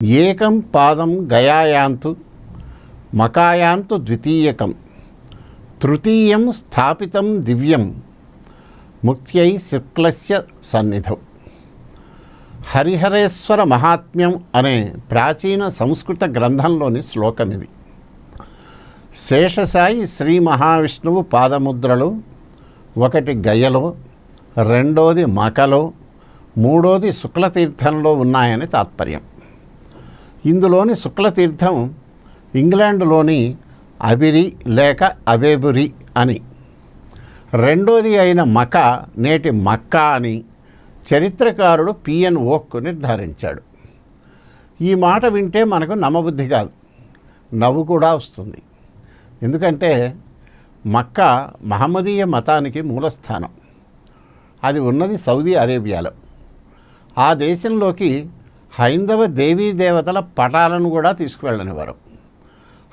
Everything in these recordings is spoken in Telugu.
ఏకం పాదం గయాయాంతు మకాయాంతు ద్వితీయకం తృతీయం స్థాపితం దివ్యం ముక్త్యై శుక్లస్య సన్నిధౌ. హరిహరేశ్వర మహాత్మ్యం అనే ప్రాచీన సంస్కృత గ్రంథంలోని శ్లోకం ఇది. శేషసాయి శ్రీ మహావిష్ణువు పాదముద్రలు ఒకటి గయలో, రెండోది మకలో, మూడోది శుక్లతీర్థంలో ఉన్నాయని తాత్పర్యం. ఇందులోని శుక్లతీర్థం ఇంగ్లాండ్లోని అబిరి లేక అవేబురి అని, రెండోది అయిన మక నేటి మక్కా అని చరిత్రకారుడు పిఎన్ ఓక్ నిర్ధారించాడు. ఈ మాట వింటే మనకు నమ్మబుద్ధి కాదు, నవ్వు కూడా వస్తుంది. ఎందుకంటే మక్కా మహమ్మదీయ మతానికి మూలస్థానం. అది ఉన్నది సౌదీ అరేబియాలో. ఆ దేశంలోకి హైందవ దేవీ దేవతల పటాలను కూడా తీసుకువెళ్ళనివారు.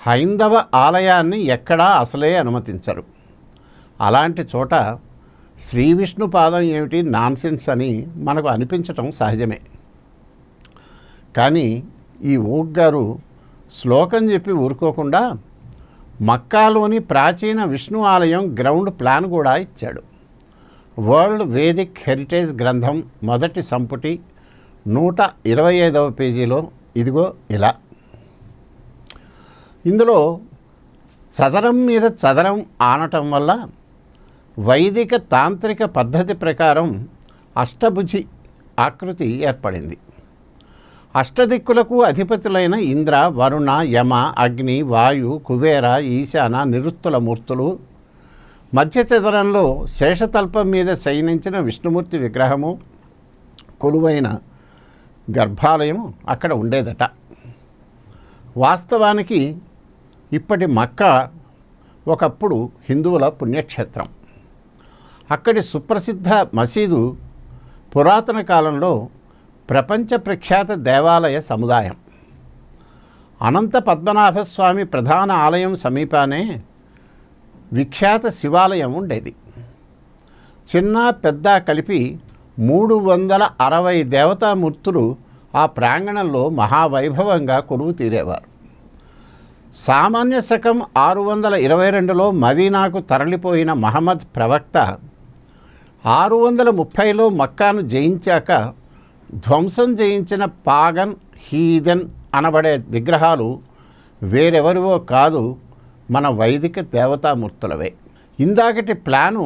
హైందవ ఆలయాన్ని ఎక్కడా అసలే అనుమతించరు. అలాంటి చోట శ్రీ విష్ణు పాదం ఏమిటి నాన్సెన్స్ అని మనకు అనిపించటం సహజమే. కానీ ఈ ఓక్ గారు శ్లోకం చెప్పి ఊరుకోకుండా మక్కాలోని ప్రాచీన విష్ణు ఆలయం గ్రౌండ్ ప్లాన్ కూడా ఇచ్చాడు. వరల్డ్ వేదిక్ హెరిటేజ్ గ్రంథం మొదటి సంపుటి 125వ పేజీలో ఇదిగో ఇలా. ఇందులో చదరం మీద చదరం ఆనటం వల్ల వైదిక తాంత్రిక పద్ధతి ప్రకారం అష్టభుజి ఆకృతి ఏర్పడింది. అష్టదిక్కులకు అధిపతులైన ఇంద్ర, వరుణ, యమ, అగ్ని, వాయు, కుబేర, ఈశాన, నిరుత్తుల మూర్తులు, మధ్య చదరంలో శేషతల్పం మీద శయనించిన విష్ణుమూర్తి విగ్రహము, కొలువైన గర్భాలయం అక్కడ ఉండేదట. వాస్తవానికి ఇప్పటి మక్కా ఒకప్పుడు హిందువుల పుణ్యక్షేత్రం. అక్కడి సుప్రసిద్ధ మసీదు పురాతన కాలంలో ప్రపంచ ప్రఖ్యాత దేవాలయ సముదాయం. అనంత పద్మనాభస్వామి ప్రధాన ఆలయం సమీపానే విఖ్యాత శివాలయం ఉండేది. చిన్న పెద్ద కలిపి 360 దేవతామూర్తులు ఆ ప్రాంగణంలో మహావైభవంగా కొలువు తీరేవారు. సామాన్య శకం 622లో మదీనాకు తరలిపోయిన మహమ్మద్ ప్రవక్త 630లో మక్కాను జయించాక ధ్వంసం చేయించిన పాగన్, హీదెన్ అనబడే విగ్రహాలు వేరెవరివో కాదు, మన వైదిక దేవతామూర్తులవే. ఇందాకటి ప్లాను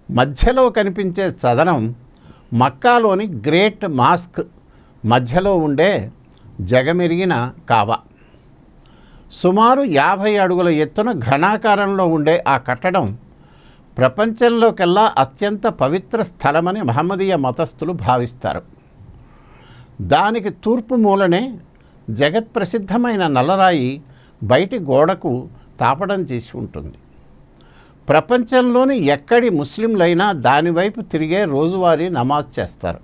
మధ్యలో కనిపించే చదరం మక్కాలోని గ్రేట్ మాస్క్ మధ్యలో ఉండే జగమెరిగిన కాబా. సుమారు 50 అడుగుల ఎత్తున ఘనాకారంలో ఉండే ఆ కట్టడం ప్రపంచంలోకెల్లా అత్యంత పవిత్ర స్థలమని మహమ్మదీయ మతస్థులు భావిస్తారు. దానికి తూర్పు మూలనే జగత్ప్రసిద్ధమైన నల్లరాయి బయటి గోడకు తాపడం చేసి ఉంటుంది. ప్రపంచంలోని ఎక్కడి ముస్లింలైనా దానివైపు తిరిగే రోజువారీ నమాజ్ చేస్తారు.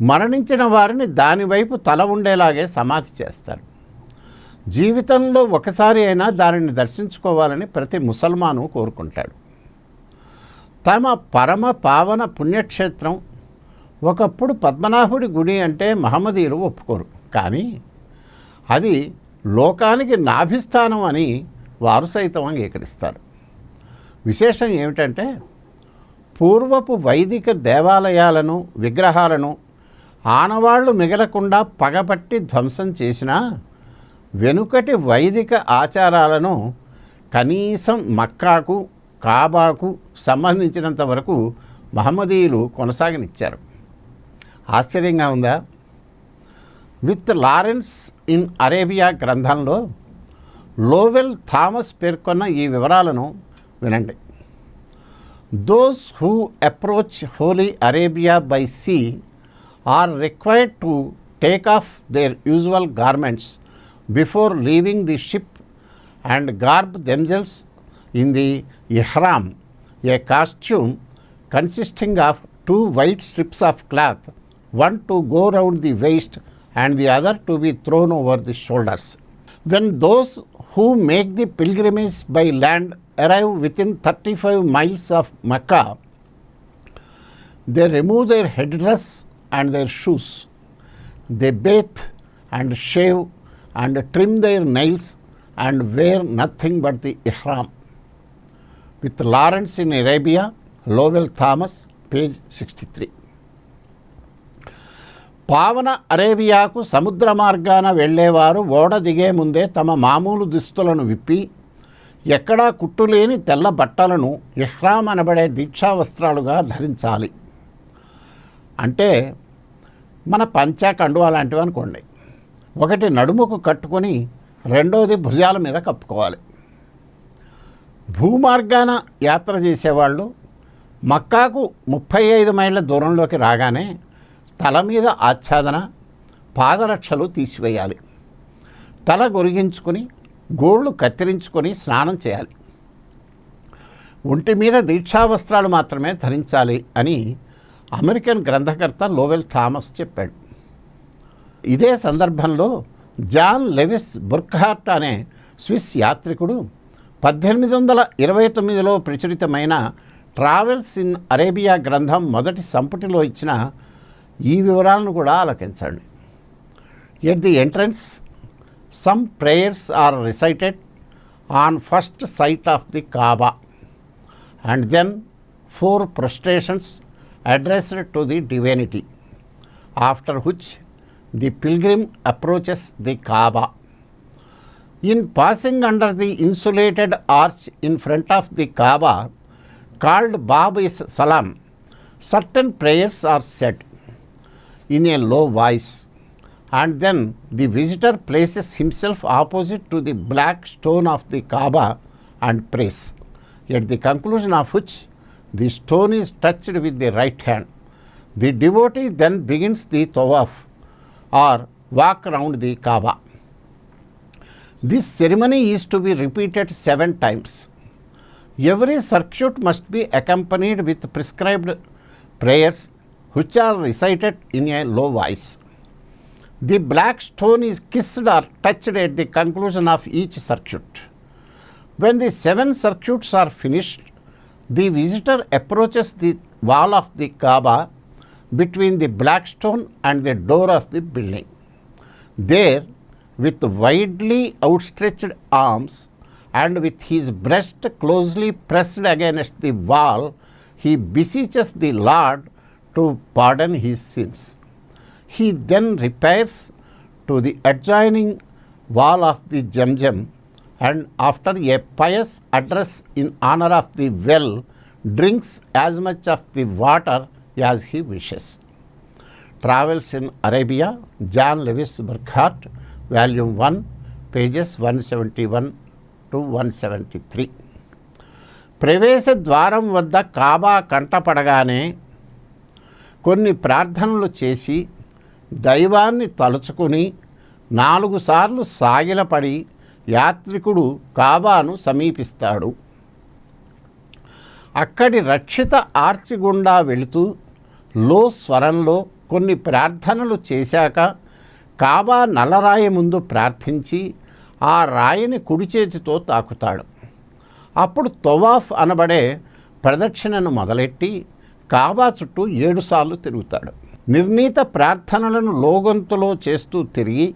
మరణించిన వారిని దానివైపు తల ఉండేలాగే సమాధి చేస్తారు. జీవితంలో ఒకసారి అయినా దానిని దర్శించుకోవాలని ప్రతి ముసల్మాను కోరుకుంటాడు. తమ పరమ పావన పుణ్యక్షేత్రం ఒకప్పుడు పద్మనాభుడి గుడి అంటే మహమ్మదీయులు ఒప్పుకోరు. కానీ అది లోకానికి నాభిస్థానం అని వారు సైతం అంగీకరిస్తారు. విశేషం ఏమిటంటే పూర్వపు వైదిక దేవాలయాలను, విగ్రహాలను ఆనవాళ్లు మిగలకుండా పగబట్టి ధ్వంసం చేసినా వెనుకటి వైదిక ఆచారాలను కనీసం మక్కాకు, కాబాకు సంబంధించినంత వరకు మహమ్మదీయులు కొనసాగనిచ్చారు. ఆశ్చర్యంగా ఉందా? విత్ లారెన్స్ ఇన్ అరేబియా గ్రంథంలో లోవెల్ థామస్ పేర్కొన్న ఈ వివరాలను వినండి. Those who approach holy Arabia by sea are required to take off their usual garments before leaving the ship and garb themselves in the ihram, a costume consisting of 2 white strips of cloth, one to go round the waist and the other to be thrown over the shoulders. When those who make the pilgrimage by land arrive within 35 miles of Mecca, they remove their headdress and their shoes. They bathe and shave and trim their nails and wear nothing but the ihram. With Lawrence in Arabia, Lowell Thomas, page 63. పావన అరేబియాకు సముద్ర మార్గాన వెళ్ళేవారు ఓడ దిగే ముందే తమ మామూలు దుస్తులను విప్పి ఎక్కడా కుట్టులేని తెల్ల బట్టలను ఇహ్రామ్ అనబడే దీక్షా వస్త్రాలుగా ధరించాలి. అంటే మన పంచా కండువా లాంటివి అనుకోండి. ఒకటి నడుముకు కట్టుకొని రెండోది భుజాల మీద కప్పుకోవాలి. భూమార్గాన యాత్ర చేసేవాళ్ళు మక్కాకు 35 మైళ్ళ దూరంలోకి రాగానే తల మీద ఆచ్ఛాదన, పాదరక్షలు తీసివేయాలి. తల గొరిగించుకొని గోళ్ళు కత్తిరించుకొని స్నానం చేయాలి. ఒంటి మీద దీక్షావస్త్రాలు మాత్రమే ధరించాలి అని అమెరికన్ గ్రంథకర్త లోవెల్ థామస్ చెప్పాడు. ఇదే సందర్భంలో జాన్ లెవిస్ బుర్క్హార్ట్ అనే స్విస్ యాత్రికుడు 1829లో ప్రచురితమైన ట్రావెల్స్ ఇన్ అరేబియా గ్రంథం మొదటి సంపుటిలో ఇచ్చిన ఈ వివరాలను కూడా ఆలకించండి. At the entrance some prayers are recited on first sight of the Kaaba and then 4 prostrations addressed to the divinity, after which the pilgrim approaches the Kaaba. In passing under the insulated arch in front of the Kaaba, called Bab-is-Salam, certain prayers are said in a low voice, and then the visitor places himself opposite to the black stone of the Kaaba and prays, at the conclusion of which the stone is touched with the right hand. The devotee then begins the tawaf or walk round the Kaaba. This ceremony is to be repeated 7 times. Every circuit must be accompanied with prescribed prayers which are recited in a low voice. The black stone is kissed or touched at the conclusion of each circuit. When the 7 circuits are finished, the visitor approaches the wall of the Kaaba between the black stone and the door of the building. There, with widely outstretched arms and with his breast closely pressed against the wall, he beseeches the Lord to pardon his sins. He then repairs to the adjoining wall of the Zamzam, and after a pious address in honor of the well, drinks as much of the water as he wishes. Travels in Arabia, John Lewis Burkhardt, Volume 1, pages 171 to 173. ప్రవేశ ద్వారం వద్ద కాబా కంటపడగానే కొన్ని ప్రార్థనలు చేసి దైవాన్ని తలుచుకుని 4 సార్లు సాగిలపడి యాత్రికుడు కాబాను సమీపిస్తాడు. అక్కడి రక్షిత ఆర్చి గుండా వెళుతూ లో స్వరంలో కొన్ని ప్రార్థనలు చేశాక కాబా నల్లరాయి ముందు ప్రార్థించి ఆ రాయిని కుడి చేతితో తాకుతాడు. అప్పుడు తవాఫ్ అనబడే ప్రదక్షిణను మొదలెట్టి కాబా చుట్టూ 7 సార్లు తిరుగుతాడు. నిర్ణీత ప్రార్థనలను లోగొంతులో చేస్తూ తిరిగి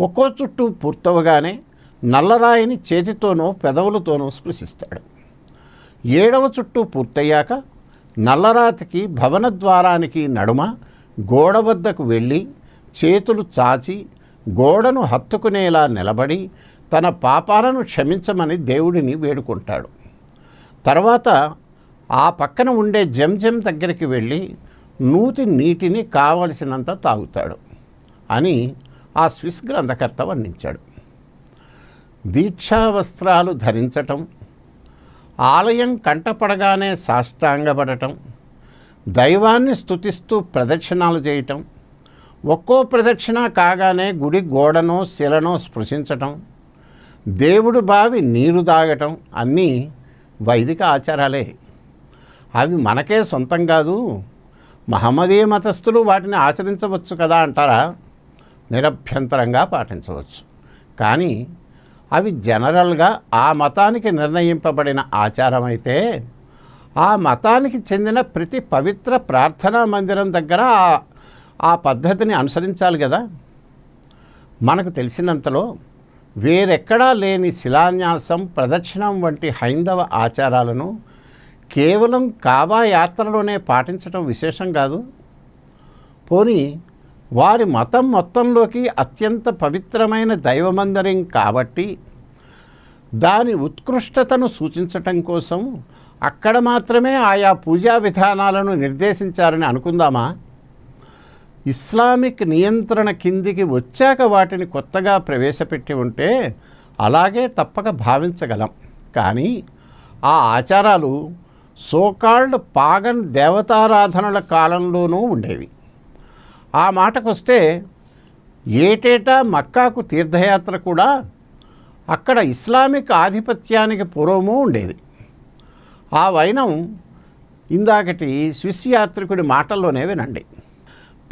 ఒక్కో చుట్టూ పూర్తవగానే నల్లరాయిని చేతితోనో పెదవులతోనో స్పృశిస్తాడు. 7వ చుట్టూ పూర్తయ్యాక నల్లరాతికి భవన ద్వారానికి నడుమ గోడ వద్దకు వెళ్ళి చేతులు చాచి గోడను హత్తుకునేలా నిలబడి తన పాపాలను క్షమించమని దేవుడిని వేడుకుంటాడు. తర్వాత ఆ పక్కన ఉండే జంజం దగ్గరికి వెళ్ళి నూతి నీటిని కావలసినంత తాగుతాడు అని ఆ స్విస్ గ్రంథకర్త వర్ణించాడు. దీక్షా వస్త్రాలు ధరించటం, ఆలయం కంటపడగానే సాష్టాంగపడటం, దైవాన్ని స్తుతిస్తూ ప్రదక్షిణాలు చేయటం, ఒక్కో ప్రదక్షిణ కాగానే గుడి గోడనో శిలనో స్పృశించటం, దేవుడు బావి నీరు తాగటం అన్నీ వైదిక ఆచారాలే. అవి మనకే సొంతం కాదు, మహమ్మదీయ మతస్థులు వాటిని ఆచరించవచ్చు కదా అంటారా? నిరభ్యంతరంగా పాటించవచ్చు. కానీ అవి జనరల్గా ఆ మతానికి నిర్ణయింపబడిన ఆచారం అయితే ఆ మతానికి చెందిన ప్రతి పవిత్ర ప్రార్థనా మందిరం దగ్గర ఆ పద్ధతిని అనుసరించాలి కదా. మనకు తెలిసినంతలో వేరెక్కడా లేని శిలాన్యాసం, ప్రదక్షిణం వంటి హైందవ ఆచారాలను కేవలం కాబా యాత్రలోనే పాటించడం విశేషం కాదు. పోనీ వారి మతం మొత్తంలోకి అత్యంత పవిత్రమైన దైవమందిరం కాబట్టి దాని ఉత్కృష్టతను సూచించటం కోసం అక్కడ మాత్రమే ఆయా పూజా విధానాలను నిర్దేశించారని అనుకుందామా? ఇస్లామిక్ నియంత్రణ కిందికి వచ్చాక వాటిని కొత్తగా ప్రవేశపెట్టి ఉంటే అలాగే తప్పక భావించగలం. కానీ ఆ ఆచారాలు సోకాల్డ్ పాగన్ దేవతారాధనల కాలంలోనూ ఉండేవి. ఆ మాటకొస్తే ఏటేటా మక్కాకు తీర్థయాత్ర కూడా అక్కడ ఇస్లామిక్ ఆధిపత్యానికి పూర్వము ఉండేది. ఆ వైనం ఇందాకటి స్విస్ యాత్రికుడి మాటల్లోనే వినండి.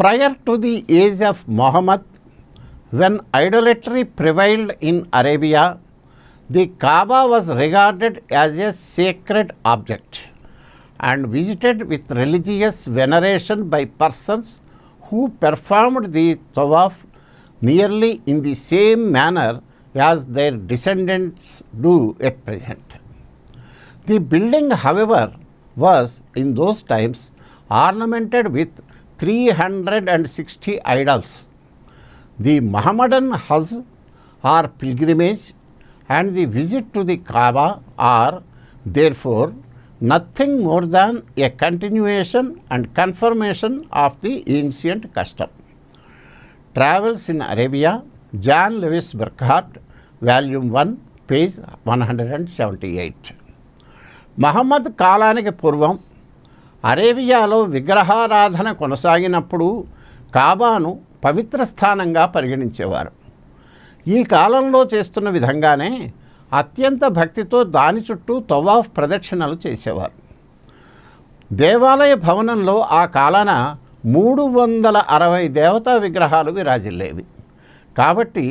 Prior to the age of Muhammad, when idolatry prevailed in Arabia, the Kaaba was regarded as a sacred object and visited with religious veneration by persons who performed the tawaf nearly in the same manner as their descendants do at present. The building, however, was in those times ornamented with 360 idols. The Muhammadan Hajj or pilgrimage and the visit to the Kaaba are therefore nothing more than a continuation and confirmation of the ancient custom. Travels in Arabia, John Lewis Burkhardt, Volume 1, page 178. Mohammed కాలానికి పూర్వం అరేబియాలో విగ్రహారాధన కొనసాగినప్పుడు కాబాను పవిత్ర స్థానంగా పరిగణించేవారు. ఈ కాలంలో చేస్తున్న విధంగానే అత్యంత భక్తితో దాని చుట్టూ తవాఫ్ ప్రదక్షిణలు చేసేవారు. దేవాలయ భవనంలో ఆ కాలాన 360 దేవతా విగ్రహాలు విరాజిల్లేవి. కాబట్టి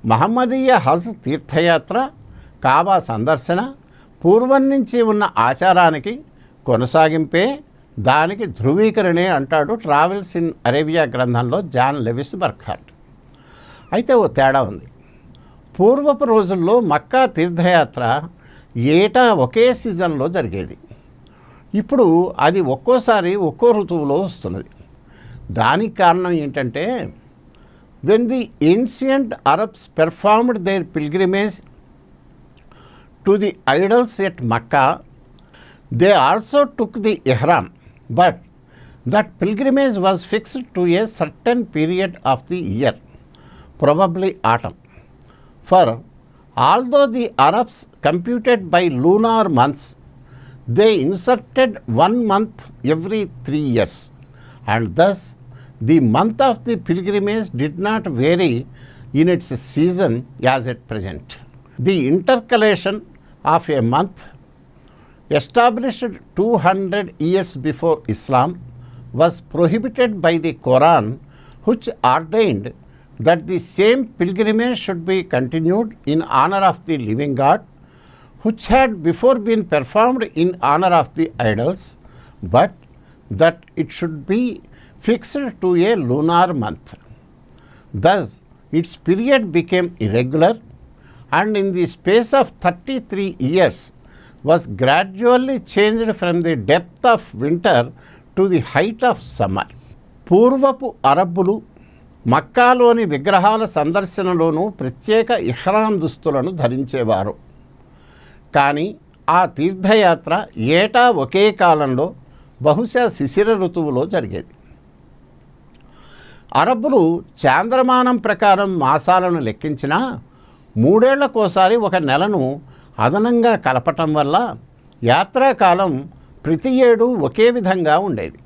మహమ్మదీయ హజ్ తీర్థయాత్ర, కాబా సందర్శన పూర్వం నుంచి ఉన్న ఆచారానికి కొనసాగింపే, దానికి ధృవీకరణే అంటాడు ట్రావెల్స్ ఇన్ అరేబియా గ్రంథంలో జాన్ లెవిస్ బర్ఖార్ట్. అయితే ఓ తేడా ఉంది. పూర్వపు రోజుల్లో మక్కా తీర్థయాత్ర ఏటా ఒకే సీజన్లో జరిగేది. ఇప్పుడు అది ఒక్కోసారి ఒక్కో ఋతువులో వస్తున్నది. దానికి కారణం ఏంటంటే, when the ancient Arabs performed their pilgrimage to the idols at Makkah, they also took the ihram, but that pilgrimage was fixed to a certain period of the year, probably autumn. For although the Arabs computed by lunar months, they inserted 1 month every 3 years, and thus the month of the pilgrimage did not vary in its season as at present. The intercalation of a month, established 200 years before Islam, was prohibited by the Quran, which ordained that the same pilgrimage should be continued in honor of the living God, which had before been performed in honor of the idols, but that it should be fixed to a lunar month. Thus, its period became irregular, and in the space of 33 years was gradually changed from the depth of winter to the height of summer. పూర్వపు అరబ్బులు మక్కాలోని విగ్రహాల సందర్శనలోనూ ప్రత్యేక ఇహ్రాం దుస్తులను ధరించేవారు. కానీ ఆ తీర్థయాత్ర ఏటా ఒకే కాలంలో, బహుశా శిశిర ఋతువులో జరిగేది. అరబ్బులు చాంద్రమానం ప్రకారం మాసాలను లెక్కించినా 3 ఏళ్లకోసారి ఒక నెలను అదనంగా కలపటం వల్ల యాత్రాకాలం ప్రతి ఏడు ఒకే విధంగా ఉండేది.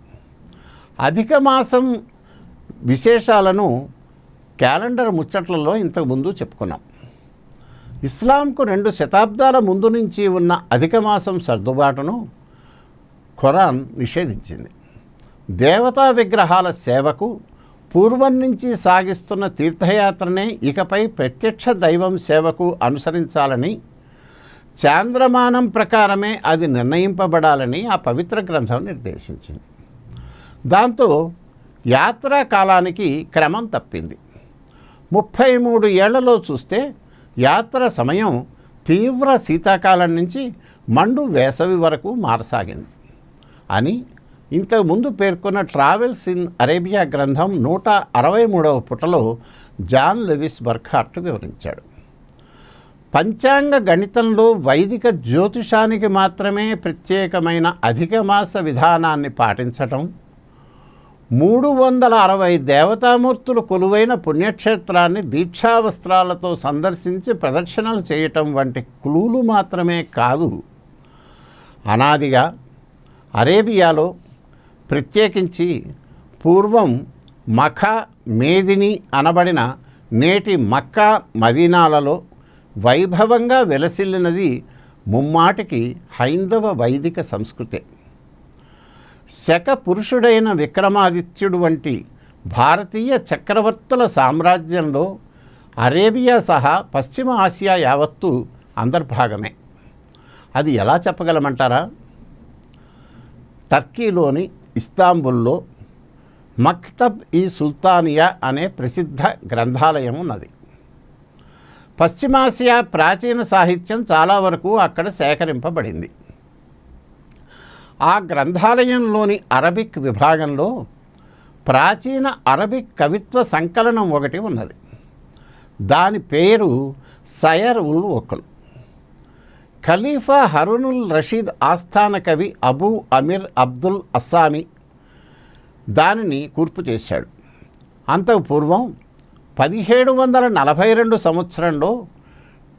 అధిక మాసం విశేషాలను క్యాలెండర్ ముచ్చట్లలో ఇంతకుముందు చెప్పుకున్నాం. ఇస్లాంకు 2 శతాబ్దాల ముందు నుంచి ఉన్న అధిక మాసం సర్దుబాటును ఖురాన్ నిషేధించింది. దేవతా విగ్రహాల సేవకు పూర్వం నుంచి సాగిస్తున్న తీర్థయాత్రనే ఇకపై ప్రత్యక్ష దైవం సేవకు అనుసరించాలని, చాంద్రమానం ప్రకారమే అది నిర్ణయింపబడాలని ఆ పవిత్ర గ్రంథం నిర్దేశించింది. దాంతో యాత్రా కాలానికి క్రమం తప్పింది. 33 ఏళ్లలో చూస్తే యాత్ర సమయం తీవ్ర శీతాకాలం నుంచి మండు వేసవి వరకు మారసాగింది అని ఇంతకుముందు పేర్కొన్న ట్రావెల్స్ ఇన్ అరేబియా గ్రంథం 163వ పుటలో జాన్ లెవిస్ బర్ఖార్ట్ వివరించాడు. పంచాంగ గణితంలో వైదిక జ్యోతిషానికి మాత్రమే ప్రత్యేకమైన అధిక మాస విధానాన్ని పాటించటం, 360 దేవతామూర్తులు కొలువైన పుణ్యక్షేత్రాన్ని దీక్షావస్త్రాలతో సందర్శించి ప్రదక్షిణలు చేయటం వంటి క్లూలు మాత్రమే కాదు, అనాదిగా అరేబియాలో ప్రత్యేకించి పూర్వం మఖా, మేదిని అనబడిన నేటి మక్కా, మదీనాలలో వైభవంగా వెలసిల్లినది ముమ్మాటికి హైందవ వైదిక సంస్కృతే. శక పురుషుడైన విక్రమాదిత్యుడు వంటి భారతీయ చక్రవర్తుల సామ్రాజ్యంలో అరేబియా సహా పశ్చిమ ఆసియా యావత్తు అంతర్భాగమే. అది ఎలా చెప్పగలమంటారా? టర్కీలోని ఇస్తాంబుల్లో మక్తబ్ ఈ సుల్తానియా అనే ప్రసిద్ధ గ్రంథాలయం ఉన్నది. పశ్చిమాసియా ప్రాచీన సాహిత్యం చాలా వరకు అక్కడ సేకరింపబడింది. ఆ గ్రంథాలయంలోని అరబిక్ విభాగంలో ప్రాచీన అరబిక్ కవిత్వ సంకలనం ఒకటి ఉన్నది. దాని పేరు సయర్ ఉల్ వకుల్. ఖలీఫా హరునుల్ రషీద్ ఆస్థాన కవి అబూ అమీర్ అబ్దుల్ అస్సామి దానిని కూర్పు చేశాడు. అంతకు పూర్వం 1742 సంవత్సరంలో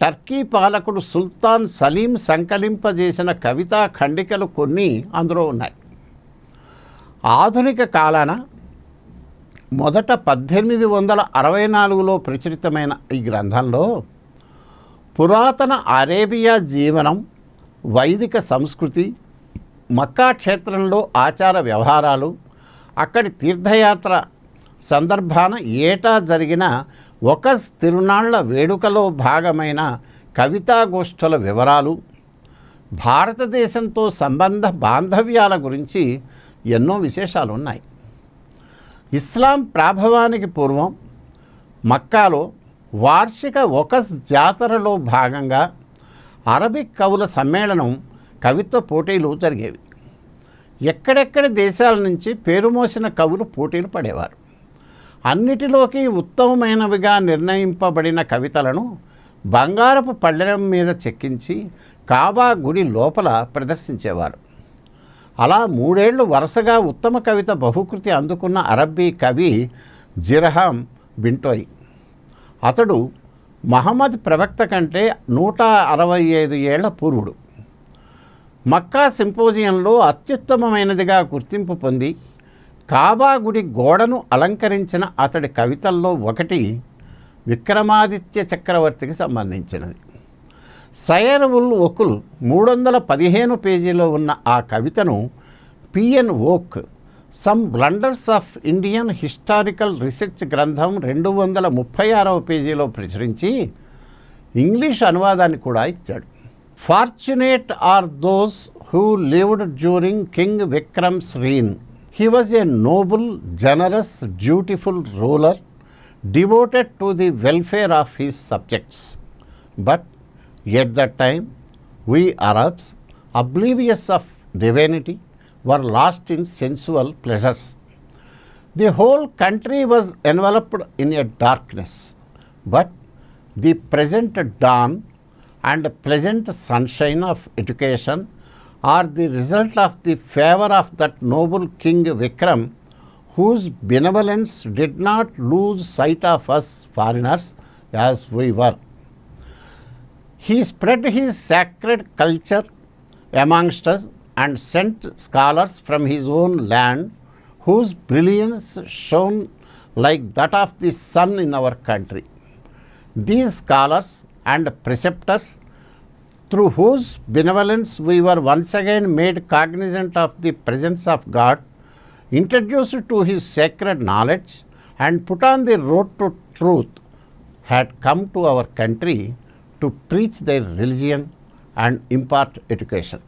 టర్కీ పాలకుడు సుల్తాన్ సలీం సంకలింపజేసిన కవితా ఖండికలు కొన్ని అందులో ఉన్నాయి. ఆధునిక కాలాన మొదట 1864లో ప్రచురితమైన ఈ గ్రంథంలో పురాతన అరేబియా జీవనం, వైదిక సంస్కృతి, మక్కా క్షేత్రంలో ఆచార వ్యవహారాలు, అక్కడి తీర్థయాత్ర సందర్భాన ఏటా జరిగిన ఒకస్ తిరునాళ్ల వేడుకలో భాగమైన కవితాగోష్ఠుల వివరాలు, భారతదేశంతో సంబంధ బాంధవ్యాల గురించి ఎన్నో విశేషాలు ఉన్నాయి. ఇస్లాం ప్రాభవానికి పూర్వం మక్కాలో వార్షిక ఒకస్ జాతరలో భాగంగా అరబిక్ కవుల సమ్మేళనం, కవిత్వ పోటీలు జరిగేవి. ఎక్కడెక్కడి దేశాల నుంచి పేరుమోసిన కవులు పోటీలు పడేవారు. అన్నిటిలోకి ఉత్తమమైనవిగా నిర్ణయింపబడిన కవితలను బంగారపు పళ్ళెం మీద చెక్కించి కాబా గుడి లోపల ప్రదర్శించేవారు. అలా 3 ఏళ్లు వరుసగా ఉత్తమ కవిత బహుకృతి అందుకున్న అరబ్బీ కవి జిర్హామ్ బింటోయ్. అతడు మహమ్మద్ ప్రవక్త కంటే 165 ఏళ్ల పూర్వుడు. మక్కా సింపోజియంలో అత్యుత్తమమైనదిగా గుర్తింపు పొంది కాబా గుడి గోడను అలంకరించిన అతడి కవితల్లో ఒకటి విక్రమాదిత్య చక్రవర్తికి సంబంధించినది. సయర్ ఉల్ వకుల్ 315 పేజీలో ఉన్న ఆ కవితను PN Oak some blunders of Indian historical research గ్రంథం 236వ పేజీలో ప్రచురించి ఇంగ్లీష్ అనువాదాన్ని కూడా ఇచ్చాడు. Fortunate are those who lived during king Vikram's reign. He was a noble, generous, dutiful ruler, devoted to the welfare of his subjects. But at that time, we Arabs, oblivious of divinity, were lost in sensual pleasures. The whole country was enveloped in a darkness. But the present dawn and pleasant sunshine of education are the result of the favor of that noble King Vikram, whose benevolence did not lose sight of us foreigners as we were. He spread his sacred culture amongst us and sent scholars from his own land, whose brilliance shone like that of the sun in our country. These scholars and preceptors, through whose benevolence we were once again made cognizant of the presence of God, introduced to his sacred knowledge and put on the road to truth, had come to our country to preach their religion and impart education.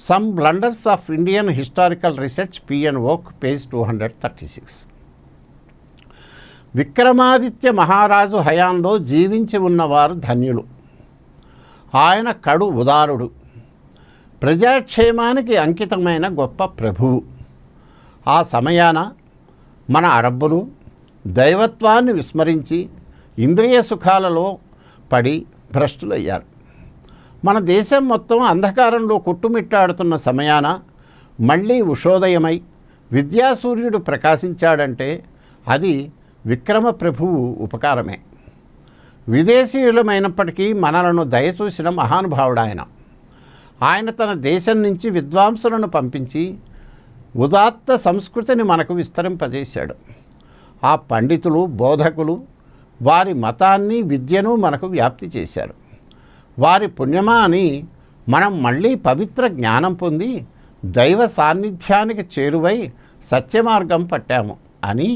Some blunders of Indian historical research, P.N. Oak, page 236. Vikramaditya మహారాజు హయాంలో జీవించి ఉన్నవారు ధన్యులు. ఆయన కడు ఉదారుడు, ప్రజాక్షేమానికి అంకితమైన గొప్ప ప్రభువు. ఆ సమయాన మన అరబ్బులు దైవత్వాన్ని విస్మరించి ఇంద్రియ సుఖాలలో పడి భ్రష్టులయ్యారు. మన దేశం మొత్తం అంధకారంలో కొట్టుమిట్టాడుతున్న సమయాన మళ్ళీ ఉషోదయమై విద్యాసూర్యుడు ప్రకాశించాడంటే అది విక్రమ ప్రభువు ఉపకారమే. విదేశీయులమైనప్పటికీ మనలను దయచూసిన మహానుభావుడు ఆయన. ఆయన తన దేశం నుంచి విద్వాంసులను పంపించి ఉదాత్త సంస్కృతిని మనకు విస్తరింపజేశాడు. ఆ పండితులు, బోధకులు వారి మతాన్ని, విద్యను మనకు వ్యాప్తి చేశారు. వారి పుణ్యమా అని మనం మళ్ళీ పవిత్ర జ్ఞానం పొంది దైవ సాన్నిధ్యానికి చేరువై సత్యమార్గం పట్టాము అని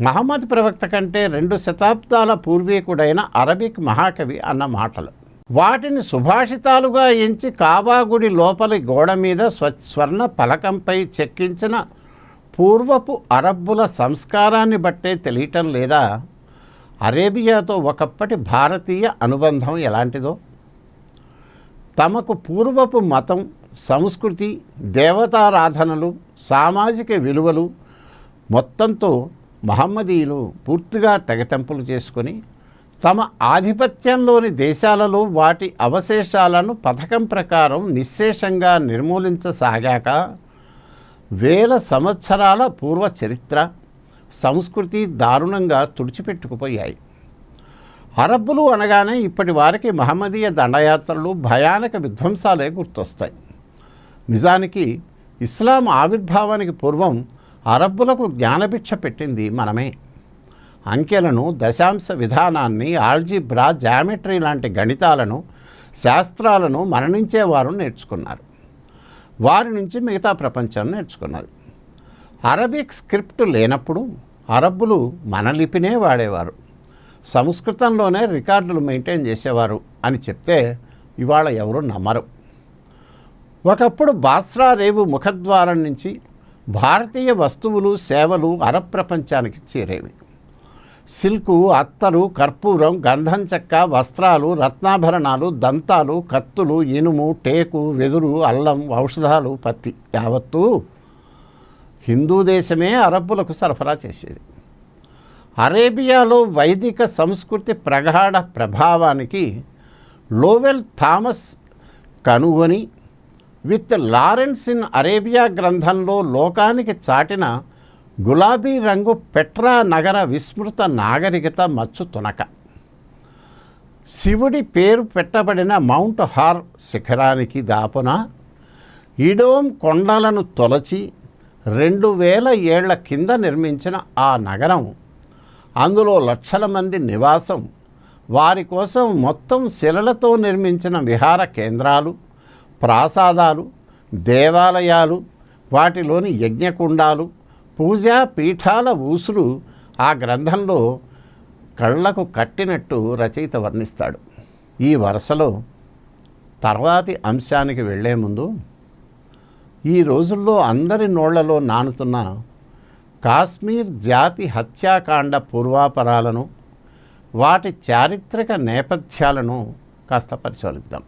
మహమ్మద్ ప్రవక్త కంటే 2 శతాబ్దాల పూర్వీకుడైన అరబిక్ మహాకవి అన్న మాటలు. వాటిని సుభాషితాలుగా ఎంచి కాబా గుడి లోపలి గోడ మీద స్వర్ణ పలకంపై చెక్కించిన పూర్వపు అరబ్బుల సంస్కారాన్ని బట్టే తెలియటం లేదా అరేబియాతో ఒకప్పటి భారతీయ అనుబంధం ఎలాంటిదో? తమకు పూర్వపు మతం, సంస్కృతి, దేవతారాధనలు, సామాజిక విలువలు మొత్తంతో మహమ్మదీయులు పూర్తిగా తెగతెంపులు చేసుకొని తమ ఆధిపత్యంలోని దేశాలలో వాటి అవశేషాలను పథకం ప్రకారం నిశ్శేషంగా నిర్మూలించసాగాక వేల సంవత్సరాల పూర్వ చరిత్ర, సంస్కృతి దారుణంగా తుడిచిపెట్టుకుపోయాయి. అరబ్బులు అనగానే ఇప్పటి వారికి మహమ్మదీయ దండయాత్రలు, భయానక విధ్వంసాలే గుర్తొస్తాయి. నిజానికి ఇస్లాం ఆవిర్భావానికి పూర్వం అరబ్బులకు జ్ఞానభిక్ష పెట్టింది మనమే. అంకెలను, దశాంశ విధానాన్ని, ఆల్జీబ్రా, జామెట్రీ లాంటి గణితాలను, శాస్త్రాలను మన నుంచే వారు నేర్చుకున్నారు. వారి నుంచి మిగతా ప్రపంచం నేర్చుకున్నది. అరబిక్ స్క్రిప్ట్ లేనప్పుడు అరబ్బులు మన లిపినే వాడేవారు, సంస్కృతంలోనే రికార్డులు మెయింటైన్ చేసేవారు అని చెప్తే ఇవాళ ఎవరు నమ్మరు. ఒకప్పుడు బాస్రా రేవు ముఖద్వారం నుంచి భారతీయ వస్తువులు, సేవలు అరబ్ ప్రపంచానికి చేరేవి. సిల్కు, అత్తరు, కర్పూరం, గంధం చెక్క, వస్త్రాలు, రత్నాభరణాలు, దంతాలు, కత్తులు, ఇనుము, టేకు, వెదురు, అల్లం, ఔషధాలు, పత్తి యావత్తూ హిందూ దేశమే అరబ్బులకు సరఫరా చేసేది. అరేబియాలో వైదిక సంస్కృతి ప్రగాఢ ప్రభావానికి లోవెల్ థామస్ కనుగొని విత్ లారెన్స్ ఇన్ అరేబియా గ్రంథంలో లోకానికి చాటిన గులాబీ రంగు పెట్రా నగర విస్మృత నాగరికత మచ్చు తునక. శివుడి పేరు పెట్టబడిన మౌంట్ హార్ శిఖరానికి దాపున ఇడోమ్ కొండలను తొలచి 2000 ఏళ్ల కింద నిర్మించిన ఆ నగరం, అందులో లక్షల మంది నివాసం, వారి కోసం మొత్తం శిలలతో నిర్మించిన విహార కేంద్రాలు, ప్రాసాదాలు, దేవాలయాలు, వాటిలోని యజ్ఞకుండాలు, పూజా పీఠాల ఊసులు ఆ గ్రంథంలో కళ్ళకు కట్టినట్టు రచయిత వర్ణిస్తాడు. ఈ వరుసలో తర్వాతి అంశానికి వెళ్లే ముందు ఈ రోజుల్లో అందరి నోళ్లలో నానుతున్న కాశ్మీర్ జాతి హత్యాకాండ పూర్వాపరాలను, వాటి చారిత్రక నేపథ్యాలను కాస్త పరిశీలిద్దాం.